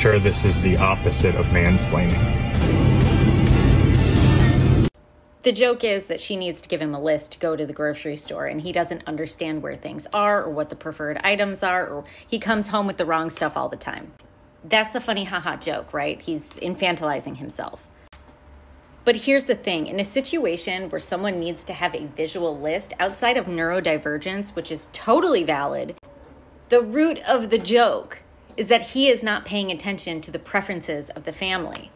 sure this is the opposite of mansplaining. The joke is that she needs to give him a list to go to the grocery store, and he doesn't understand where things are or what the preferred items are, or he comes home with the wrong stuff all the time. That's a funny haha joke, right? He's infantilizing himself. But here's the thing, in a situation where someone needs to have a visual list outside of neurodivergence, which is totally valid, the root of the joke is that he is not paying attention to the preferences of the family.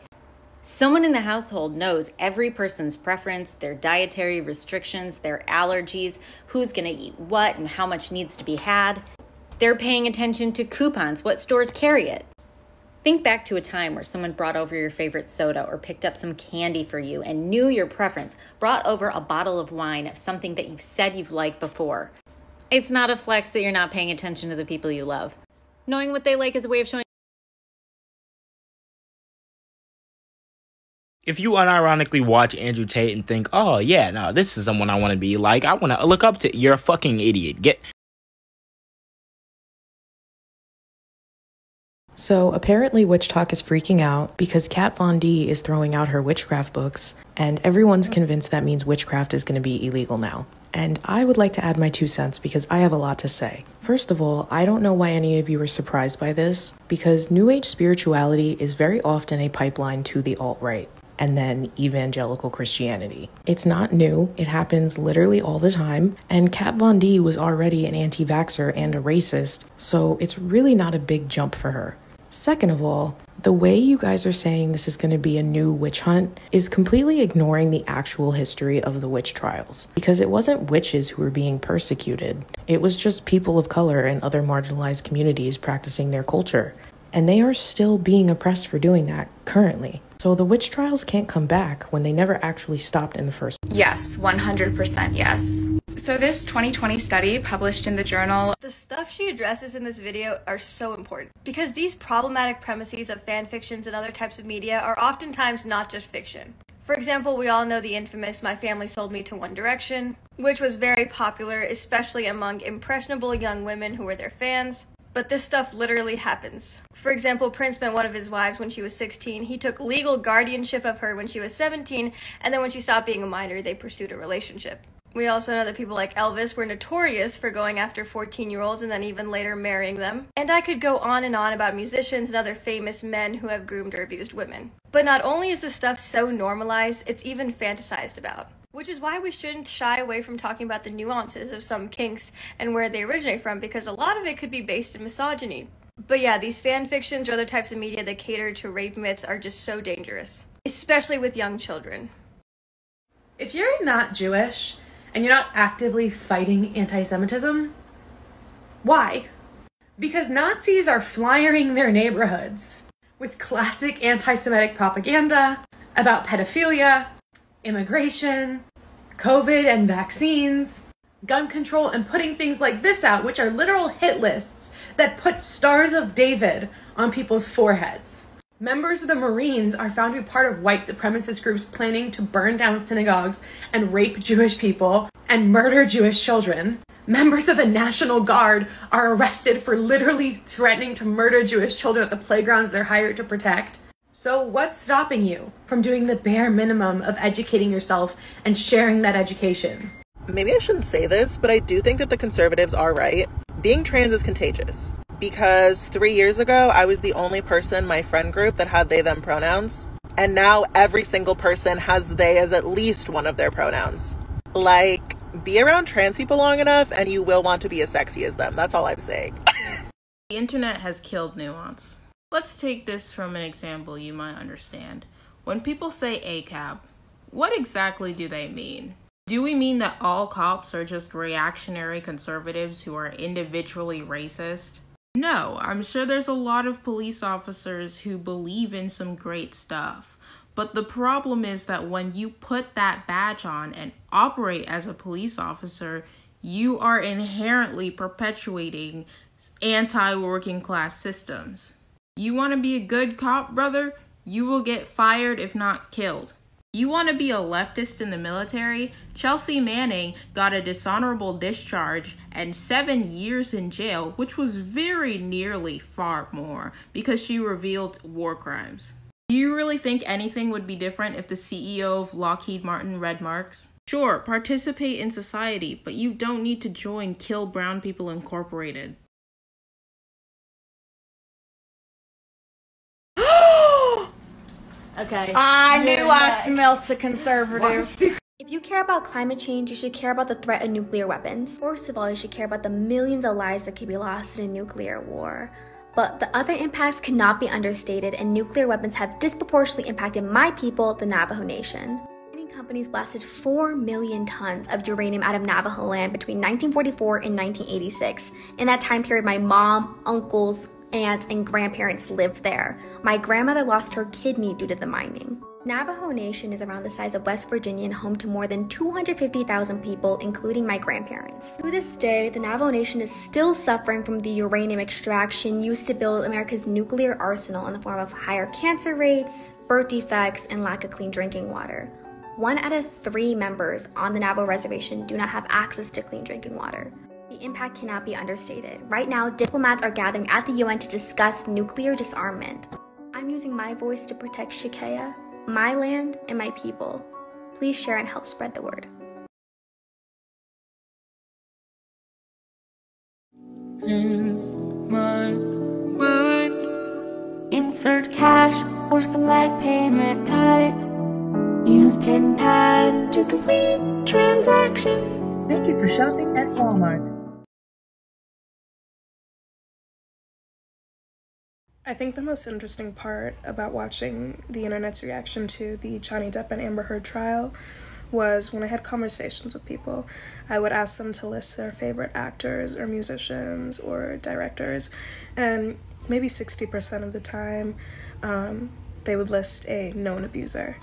Someone in the household knows every person's preference, their dietary restrictions, their allergies, who's going to eat what and how much needs to be had. They're paying attention to coupons, what stores carry it. Think back to a time where someone brought over your favorite soda or picked up some candy for you and knew your preference, brought over a bottle of wine of something that you've said you've liked before. It's not a flex that you're not paying attention to the people you love. Knowing what they like is a way of showing. If you unironically watch Andrew Tate and think, oh yeah, no, this is someone I want to be like, I want to look up to, you're a fucking idiot. So apparently Witch Talk is freaking out because Kat Von D is throwing out her witchcraft books, and everyone's convinced that means witchcraft is going to be illegal now. And I would like to add my 2 cents because I have a lot to say. First of all, I don't know why any of you are surprised by this, because New Age spirituality is very often a pipeline to the alt-right and then evangelical Christianity. It's not new, it happens literally all the time, and Kat Von D was already an anti-vaxxer and a racist, so it's really not a big jump for her. Second of all, the way you guys are saying this is going to be a new witch hunt is completely ignoring the actual history of the witch trials, because it wasn't witches who were being persecuted. It was just people of color and other marginalized communities practicing their culture, and they are still being oppressed for doing that currently. So the witch trials can't come back when they never actually stopped in the first place. Yes, 100% yes. So this 2020 study published in the journal, the stuff she addresses in this video are so important because these problematic premises of fan fictions and other types of media are oftentimes not just fiction. For example, we all know the infamous "My Family Sold Me to One Direction," which was very popular, especially among impressionable young women who were their fans. But this stuff literally happens. For example, Prince met one of his wives when she was 16. He took legal guardianship of her when she was 17, and then when she stopped being a minor, they pursued a relationship. We also know that people like Elvis were notorious for going after 14-year-olds and then even later marrying them. And I could go on and on about musicians and other famous men who have groomed or abused women. But not only is this stuff so normalized, it's even fantasized about. Which is why we shouldn't shy away from talking about the nuances of some kinks and where they originate from, because a lot of it could be based in misogyny. But yeah, these fan fictions or other types of media that cater to rape myths are just so dangerous, especially with young children. If you're not Jewish and you're not actively fighting anti-Semitism, why? Because Nazis are flyering their neighborhoods with classic anti-Semitic propaganda about pedophilia, immigration, COVID and vaccines, gun control, and putting things like this out, which are literal hit lists that put stars of David on people's foreheads. Members of the Marines are found to be part of white supremacist groups planning to burn down synagogues and rape Jewish people and murder Jewish children. Members of the National Guard are arrested for literally threatening to murder Jewish children at the playgrounds they're hired to protect. So what's stopping you from doing the bare minimum of educating yourself and sharing that education? Maybe I shouldn't say this, but I do think that the conservatives are right. Being trans is contagious. Because 3 years ago, I was the only person in my friend group that had they, them pronouns. And now every single person has they as at least one of their pronouns. Like, be around trans people long enough and you will want to be as sexy as them. That's all I'm saying. The internet has killed nuance. Let's take this from an example you might understand. When people say ACAB, what exactly do they mean? Do we mean that all cops are just reactionary conservatives who are individually racist? No, I'm sure there's a lot of police officers who believe in some great stuff. But the problem is that when you put that badge on and operate as a police officer, you are inherently perpetuating anti-working class systems. You want to be a good cop, brother? You will get fired if not killed. You want to be a leftist in the military? Chelsea Manning got a dishonorable discharge and 7 years in jail, which was very nearly far more because she revealed war crimes. Do you really think anything would be different if the CEO of Lockheed Martin read Marx? Sure, participate in society, but you don't need to join Kill Brown People Incorporated. Okay. I knew I smelt a conservative. If you care about climate change, you should care about the threat of nuclear weapons. First of all, you should care about the millions of lives that could be lost in a nuclear war. But the other impacts cannot be understated, and nuclear weapons have disproportionately impacted my people, the Navajo Nation. Mining companies blasted 4 million tons of uranium out of Navajo land between 1944 and 1986. In that time period, my mom, uncles, aunts, and grandparents lived there. My grandmother lost her kidney due to the mining. Navajo Nation is around the size of West Virginia and home to more than 250,000 people, including my grandparents. To this day, the Navajo Nation is still suffering from the uranium extraction used to build America's nuclear arsenal in the form of higher cancer rates, birth defects, and lack of clean drinking water. 1 out of 3 members on the Navajo reservation do not have access to clean drinking water. The impact cannot be understated. Right now, diplomats are gathering at the UN to discuss nuclear disarmament. I'm using my voice to protect Shikaya, my land, and my people. Please share and help spread the word. In my mind, insert cash or select payment type. Use PIN pad to complete transaction. Thank you for shopping at Walmart. I think the most interesting part about watching the internet's reaction to the Johnny Depp and Amber Heard trial was when I had conversations with people. I would ask them to list their favorite actors or musicians or directors, and maybe 60% of the time they would list a known abuser.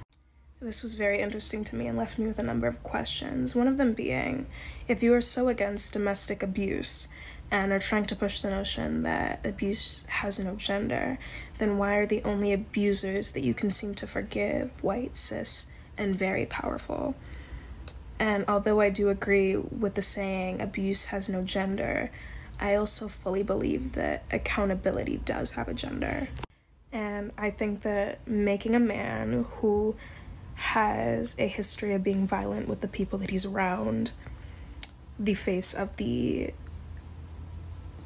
This was very interesting to me and left me with a number of questions, one of them being, if you are so against domestic abuse and are trying to push the notion that abuse has no gender, then why are the only abusers that you can seem to forgive white, cis, and very powerful? And although I do agree with the saying abuse has no gender, I also fully believe that accountability does have a gender. And I think that making a man who has a history of being violent with the people that he's around the face of the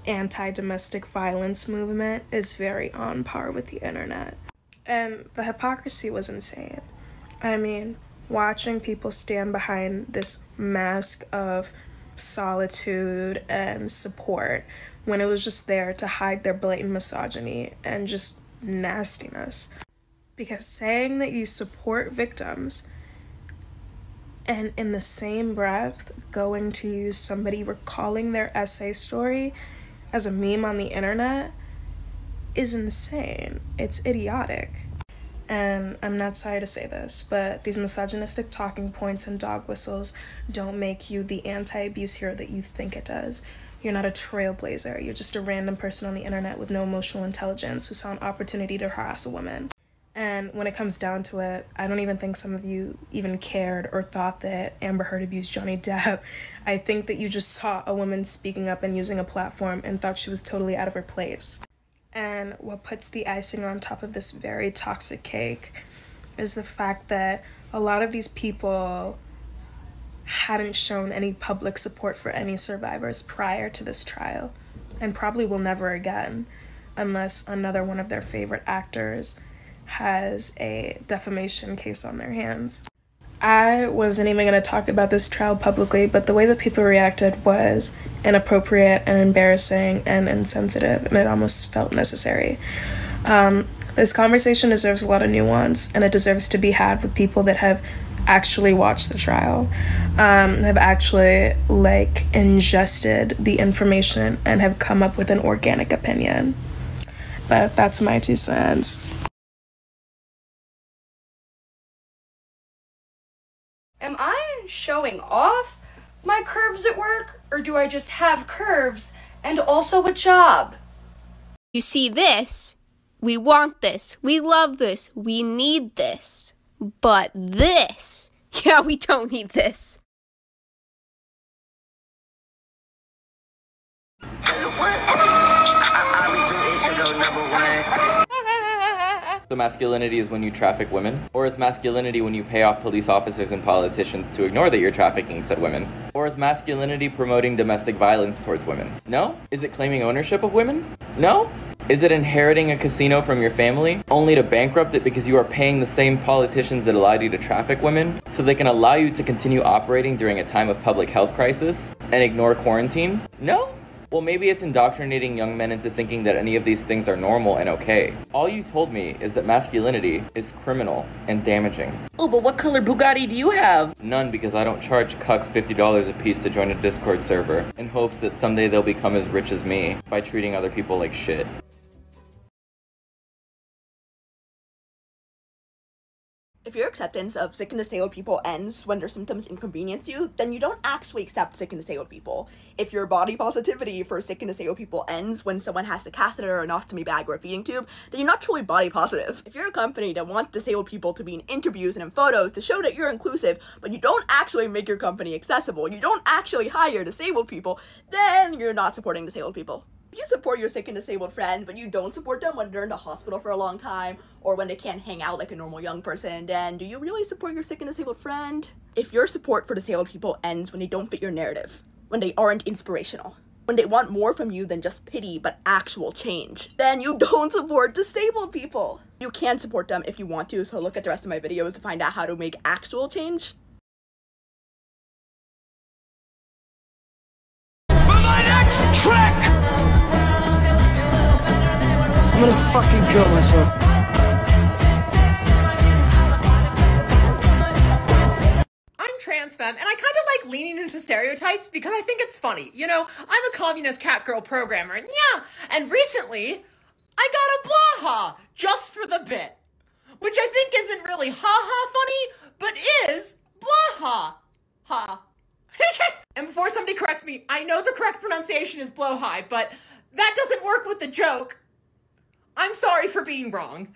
anti-domestic violence movement is very on par with the internet. And the hypocrisy was insane. I mean, watching people stand behind this mask of solitude and support when it was just there to hide their blatant misogyny and just nastiness. Because saying that you support victims and in the same breath going to use somebody recalling their essay story as a meme on the internet is insane. It's idiotic. And I'm not sorry to say this, but these misogynistic talking points and dog whistles don't make you the anti-abuse hero that you think it does. You're not a trailblazer. You're just a random person on the internet with no emotional intelligence who saw an opportunity to harass a woman. And when it comes down to it, I don't even think some of you even cared or thought that Amber Heard abused Johnny Depp. I think that you just saw a woman speaking up and using a platform and thought she was totally out of her place. And what puts the icing on top of this very toxic cake is the fact that a lot of these people hadn't shown any public support for any survivors prior to this trial, and probably will never again, unless another one of their favorite actors has a defamation case on their hands. I wasn't even going to talk about this trial publicly, but the way that people reacted was inappropriate and embarrassing and insensitive, and it almost felt necessary. This conversation deserves a lot of nuance, and it deserves to be had with people that have actually watched the trial, have actually ingested the information and have come up with an organic opinion. But that's my 2 cents. Am I showing off my curves at work, or do I just have curves and also a job? You see this? We want this. We love this. We need this. But this, yeah, we don't need this. So masculinity is when you traffic women? Or is masculinity when you pay off police officers and politicians to ignore that you're trafficking said women? Or is masculinity promoting domestic violence towards women? No? Is it claiming ownership of women? No? Is it inheriting a casino from your family, only to bankrupt it because you are paying the same politicians that allowed you to traffic women, so they can allow you to continue operating during a time of public health crisis, and ignore quarantine? No? Well, maybe it's indoctrinating young men into thinking that any of these things are normal and okay. All you told me is that masculinity is criminal and damaging. Oh, but what color Bugatti do you have? None, because I don't charge cucks $50 a piece to join a Discord server, in hopes that someday they'll become as rich as me by treating other people like shit. If your acceptance of sick and disabled people ends when their symptoms inconvenience you, then you don't actually accept sick and disabled people. If your body positivity for sick and disabled people ends when someone has a catheter, an ostomy bag, or a feeding tube, then you're not truly body positive. If you're a company that wants disabled people to be in interviews and in photos to show that you're inclusive, but you don't actually make your company accessible, you don't actually hire disabled people, then you're not supporting disabled people. If you support your sick and disabled friend, but you don't support them when they're in the hospital for a long time, or when they can't hang out like a normal young person, then do you really support your sick and disabled friend? If your support for disabled people ends when they don't fit your narrative, when they aren't inspirational, when they want more from you than just pity but actual change, then you don't support disabled people. You can support them if you want to, so look at the rest of my videos to find out how to make actual change. For my next trick! I'm gonna fucking kill myself. I'm trans femme, and I kind of like leaning into stereotypes because I think it's funny. You know, I'm a communist cat girl programmer, yeah, and recently I got a blaha just for the bit, which I think isn't really ha-ha funny, but is blaha ha. And before somebody corrects me, I know the correct pronunciation is blowhigh, but that doesn't work with the joke. I'm sorry for being wrong.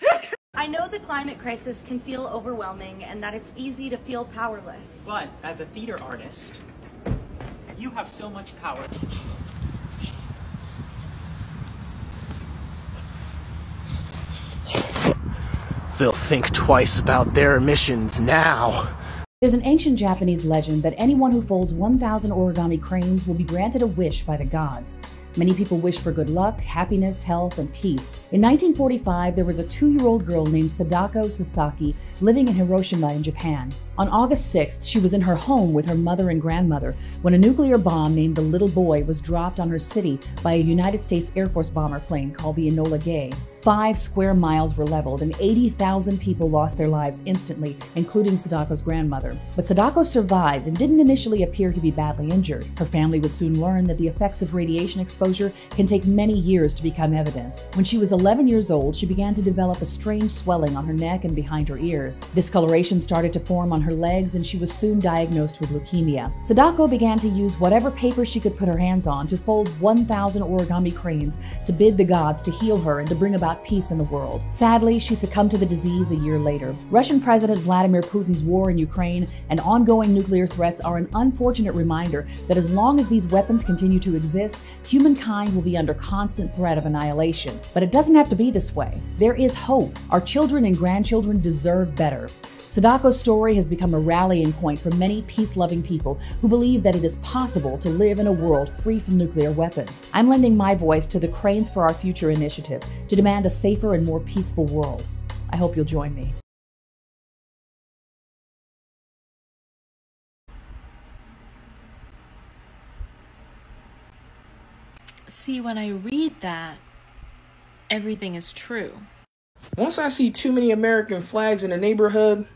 I know the climate crisis can feel overwhelming and that it's easy to feel powerless. But as a theater artist, you have so much power. They'll think twice about their emissions now. There's an ancient Japanese legend that anyone who folds 1,000 origami cranes will be granted a wish by the gods. Many people wish for good luck, happiness, health, and peace. In 1945, there was a 2-year-old girl named Sadako Sasaki living in Hiroshima in Japan. On August 6th, she was in her home with her mother and grandmother when a nuclear bomb named the Little Boy was dropped on her city by a United States Air Force bomber plane called the Enola Gay. 5 square miles were leveled and 80,000 people lost their lives instantly, including Sadako's grandmother. But Sadako survived and didn't initially appear to be badly injured. Her family would soon learn that the effects of radiation exposure can take many years to become evident. When she was 11 years old, she began to develop a strange swelling on her neck and behind her ears. Discoloration started to form on her legs, and she was soon diagnosed with leukemia. Sadako began to use whatever paper she could put her hands on to fold 1,000 origami cranes to bid the gods to heal her and to bring about peace in the world. Sadly, she succumbed to the disease a year later. Russian President Vladimir Putin's war in Ukraine and ongoing nuclear threats are an unfortunate reminder that as long as these weapons continue to exist, humankind will be under constant threat of annihilation. But it doesn't have to be this way. There is hope. Our children and grandchildren deserve better. Sadako's story has become a rallying point for many peace-loving people who believe that it is possible to live in a world free from nuclear weapons. I'm lending my voice to the Cranes for Our Future initiative to demand a safer and more peaceful world. I hope you'll join me. See, when I read that, everything is true. Once I see too many American flags in the neighborhood,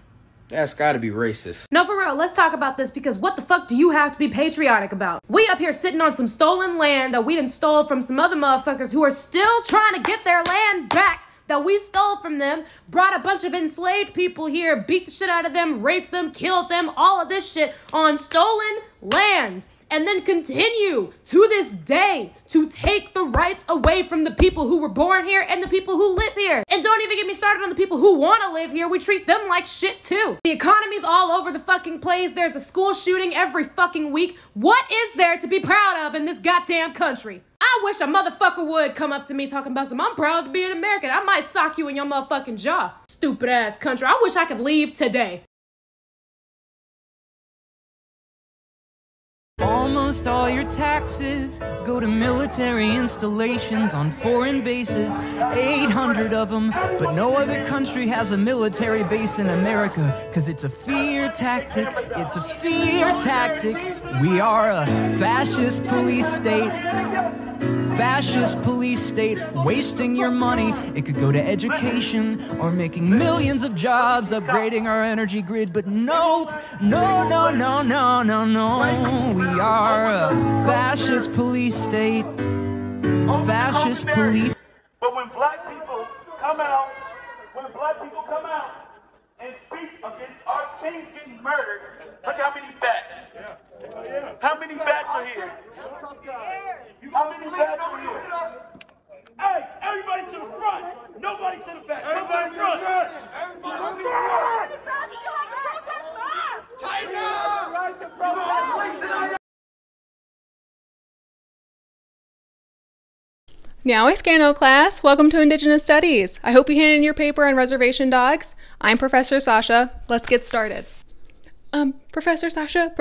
that's gotta be racist. No, for real, let's talk about this, because what the fuck do you have to be patriotic about? We up here sitting on some stolen land that we done stole from some other motherfuckers who are still trying to get their land back that we stole from them, brought a bunch of enslaved people here, beat the shit out of them, raped them, killed them, all of this shit on stolen lands. And then continue to this day to take the rights away from the people who were born here and the people who live here. And don't even get me started on the people who want to live here. We treat them like shit too. The economy's all over the fucking place. There's a school shooting every fucking week. What is there to be proud of in this goddamn country? I wish a motherfucker would come up to me talking about I'm proud to be an American. I might sock you in your motherfucking jaw. Stupid ass country. I wish I could leave today. Almost all your taxes go to military installations on foreign bases, 800 of them, but no other country has a military base in America, cause it's a fear tactic, it's a fear tactic. We are a fascist police state. Fascist police state, wasting your money. It could go to education or making millions of jobs, upgrading our energy grid. But no, no, no, no, no, no, no. We are a fascist police state. Fascist police. But when black people come out, and speak against our kings getting murdered, look how many bats. How many bats are here? How many bats are here? Hey, everybody to the front. Nobody to the back. Everybody to the front. Everybody to the front. Now I Scano class, welcome to Indigenous Studies. I hope you handed in your paper on reservation dogs. I'm Professor Sasha. Let's get started. Professor Sasha?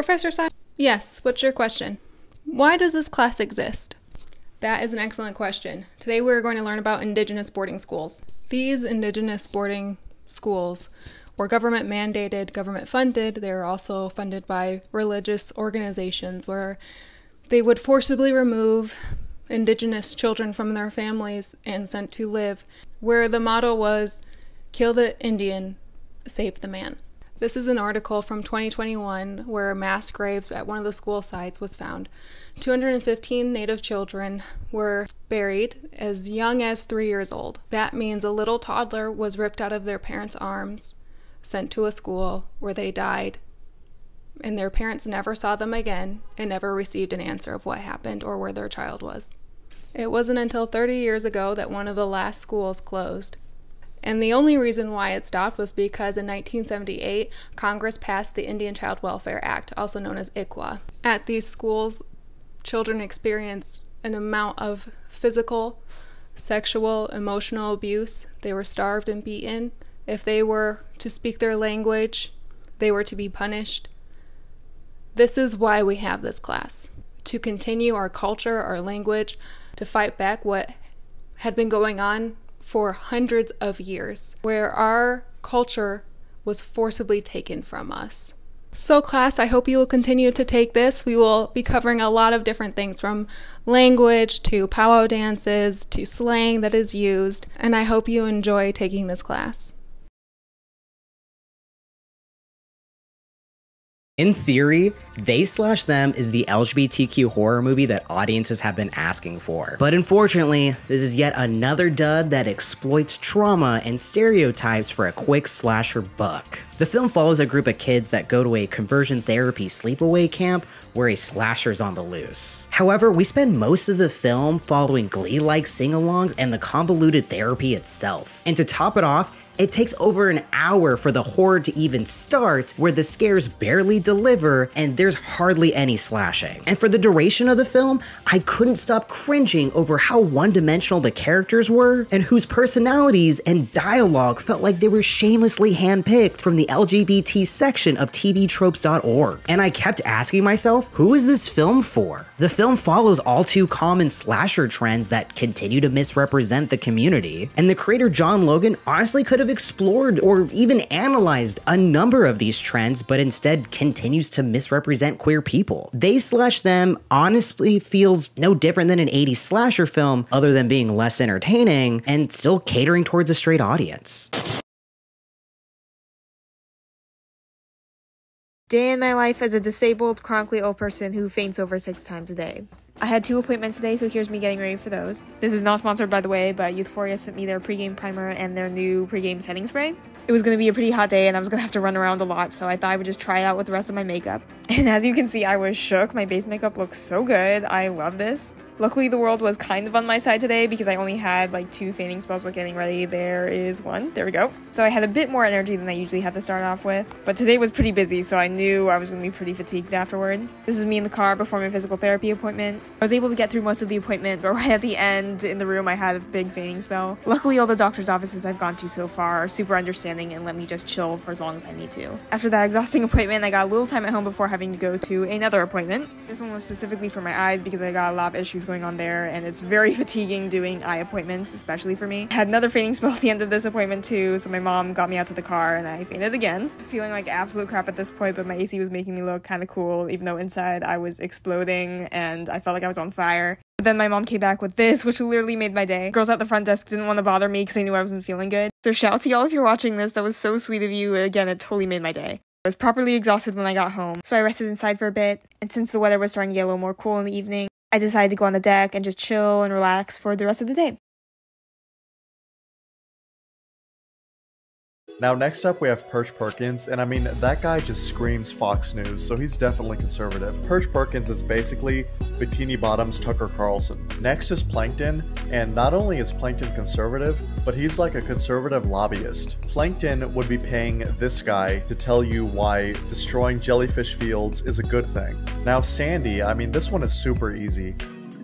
Yes, what's your question? Why does this class exist? That is an excellent question. Today we're going to learn about Indigenous boarding schools. These Indigenous boarding schools were government mandated, government funded. They're also funded by religious organizations where they would forcibly remove Indigenous children from their families and sent to live, where the motto was, kill the Indian, save the man. This is an article from 2021 where mass graves at one of the school sites was found. 215 Native children were buried as young as 3 years old. That means a little toddler was ripped out of their parents' arms, sent to a school where they died, and their parents never saw them again and never received an answer of what happened or where their child was. It wasn't until 30 years ago that one of the last schools closed. And the only reason why it stopped was because in 1978, Congress passed the Indian Child Welfare Act, also known as ICWA. At these schools, children experienced an amount of physical, sexual, emotional abuse. They were starved and beaten. If they were to speak their language, they were to be punished. This is why we have this class, to continue our culture, our language, to fight back what had been going on for hundreds of years, where our culture was forcibly taken from us. So class, I hope you will continue to take this. We will be covering a lot of different things, from language to powwow dances to slang that is used, and I hope you enjoy taking this class. In theory, They / Them is the LGBTQ horror movie that audiences have been asking for. But unfortunately, this is yet another dud that exploits trauma and stereotypes for a quick slasher buck. The film follows a group of kids that go to a conversion therapy sleepaway camp where a slasher's on the loose. However, we spend most of the film following Glee-like sing-alongs and the convoluted therapy itself. And to top it off, it takes over an hour for the horror to even start, where the scares barely deliver and there's hardly any slashing. And for the duration of the film, I couldn't stop cringing over how one-dimensional the characters were, and whose personalities and dialogue felt like they were shamelessly handpicked from the LGBT section of tvtropes.org. And I kept asking myself, who is this film for? The film follows all too common slasher trends that continue to misrepresent the community, and the creator John Logan honestly could have explored or even analyzed a number of these trends, but instead continues to misrepresent queer people. They / Them honestly feels no different than an 80s slasher film, other than being less entertaining and still catering towards a straight audience. Day in my life as a disabled, chronically ill person who faints over 6 times a day. I had 2 appointments today, so here's me getting ready for those. This is not sponsored, by the way, but Euphoria sent me their pregame primer and their new pregame setting spray. It was going to be a pretty hot day and I was going to have to run around a lot, so I thought I would just try it out with the rest of my makeup. And as you can see, I was shook. My base makeup looks so good. I love this. Luckily, the world was kind of on my side today because I only had like 2 fainting spells with getting ready. There is one. There we go. So I had a bit more energy than I usually have to start off with. But today was pretty busy, so I knew I was going to be pretty fatigued afterward. This is me in the car before my physical therapy appointment. I was able to get through most of the appointment, but right at the end in the room, I had a big fainting spell. Luckily, all the doctor's offices I've gone to so far are super understanding and let me just chill for as long as I need to. After that exhausting appointment, I got a little time at home before having to go to another appointment. This one was specifically for my eyes because I got a lot of issues going on there, and it's very fatiguing doing eye appointments, especially for me. I had another fainting spell at the end of this appointment too, so my mom got me out to the car and I fainted again. I was feeling like absolute crap at this point, but my AC was making me look kind of cool, even though inside I was exploding and I felt like I was on fire. But then my mom came back with this, which literally made my day. Girls at the front desk didn't want to bother me because they knew I wasn't feeling good. So shout out to y'all if you're watching this. That was so sweet of you. Again, it totally made my day. I was properly exhausted when I got home, so I rested inside for a bit, and since the weather was starting to get a little more cool in the evening, I decided to go on the deck and just chill and relax for the rest of the day. Now next up we have Perch Perkins, and I mean, that guy just screams Fox News, so he's definitely conservative. Perch Perkins is basically Bikini Bottom's Tucker Carlson. Next is Plankton, and not only is Plankton conservative, but he's like a conservative lobbyist. Plankton would be paying this guy to tell you why destroying jellyfish fields is a good thing. Now Sandy, I mean, this one is super easy.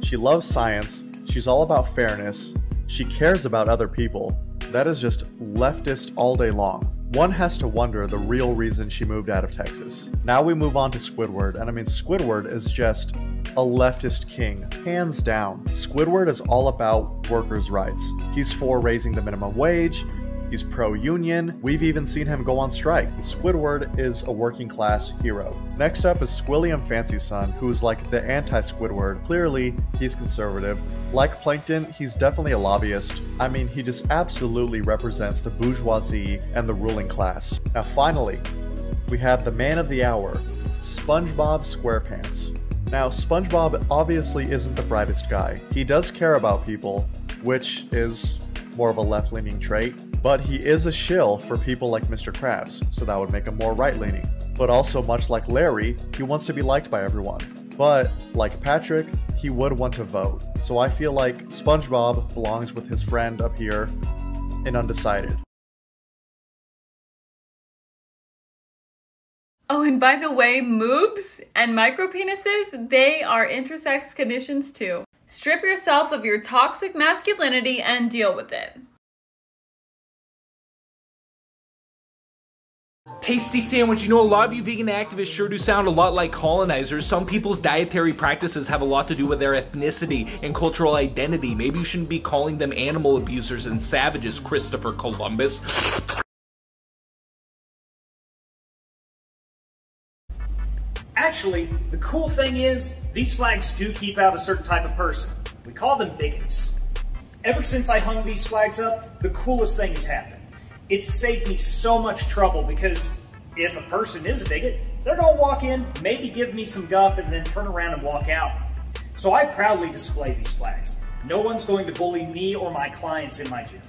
She loves science, she's all about fairness, she cares about other people. That is just leftist all day long. One has to wonder the real reason she moved out of Texas. Now we move on to Squidward, and I mean, Squidward is just a leftist king, hands down. Squidward is all about workers' rights. He's for raising the minimum wage, he's pro-union, we've even seen him go on strike. Squidward is a working class hero. Next up is Squilliam Fancy Son, who's like the anti-Squidward. Clearly, he's conservative. Like Plankton, he's definitely a lobbyist. I mean, he just absolutely represents the bourgeoisie and the ruling class. Now finally, we have the man of the hour, SpongeBob SquarePants. Now, SpongeBob obviously isn't the brightest guy. He does care about people, which is more of a left-leaning trait, but he is a shill for people like Mr. Krabs, so that would make him more right-leaning. But also, much like Larry, he wants to be liked by everyone. But, like Patrick, he would want to vote. So I feel like SpongeBob belongs with his friend up here in Undecided. Oh, and by the way, moobs and micropenises, they are intersex conditions too. Strip yourself of your toxic masculinity and deal with it. Tasty sandwich. You know, a lot of you vegan activists sure do sound a lot like colonizers. Some people's dietary practices have a lot to do with their ethnicity and cultural identity. Maybe you shouldn't be calling them animal abusers and savages, Christopher Columbus. Actually, the cool thing is, these flags do keep out a certain type of person. We call them bigots. Ever since I hung these flags up, the coolest thing has happened. It's saved me so much trouble because if a person is a bigot, they're gonna walk in, maybe give me some guff, and then turn around and walk out. So I proudly display these flags. No one's going to bully me or my clients in my gym.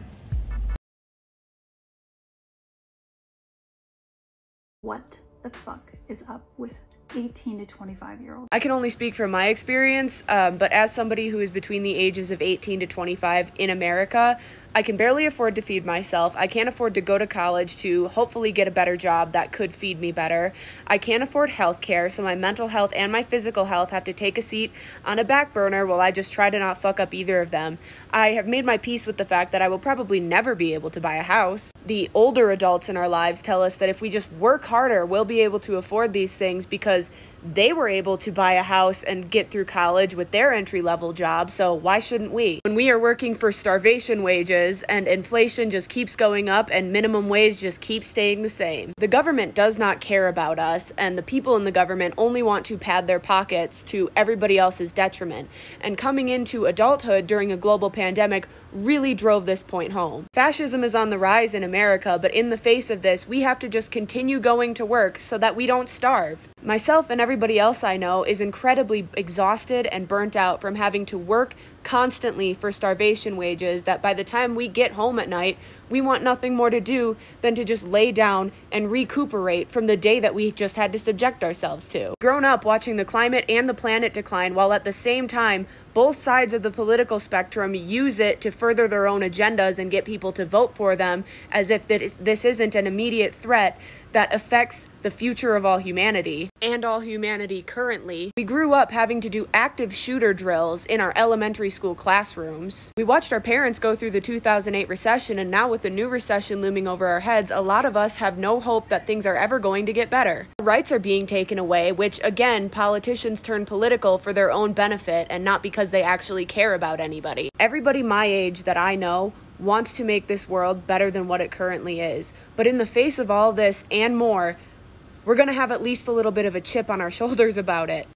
What the fuck is up with 18 to 25-year-olds? I can only speak from my experience, but as somebody who is between the ages of 18 to 25 in America, I can barely afford to feed myself. I can't afford to go to college to hopefully get a better job that could feed me better. I can't afford health care, so my mental health and my physical health have to take a seat on a back burner while I just try to not fuck up either of them. I have made my peace with the fact that I will probably never be able to buy a house. The older adults in our lives tell us that if we just work harder, we'll be able to afford these things because they were able to buy a house and get through college with their entry-level job, so why shouldn't we? When we are working for starvation wages and inflation just keeps going up and minimum wage just keeps staying the same. The government does not care about us, and the people in the government only want to pad their pockets to everybody else's detriment. And coming into adulthood during a global pandemic really drove this point home. Fascism is on the rise in America, but in the face of this, we have to just continue going to work so that we don't starve. Myself and everybody else I know is incredibly exhausted and burnt out from having to work constantly for starvation wages that by the time we get home at night, we want nothing more to do than to just lay down and recuperate from the day that we just had to subject ourselves to. Grown up watching the climate and the planet decline while at the same time both sides of the political spectrum use it to further their own agendas and get people to vote for them as if this isn't an immediate threat that affects the future of all humanity and all humanity currently. We grew up having to do active shooter drills in our elementary school classrooms. We watched our parents go through the 2008 recession, and now with the new recession looming over our heads, a lot of us have no hope that things are ever going to get better. Rights are being taken away, which again, politicians turn political for their own benefit and not because they actually care about anybody. Everybody my age that I know wants to make this world better than what it currently is. But in the face of all this and more, we're going to have at least a little bit of a chip on our shoulders about it.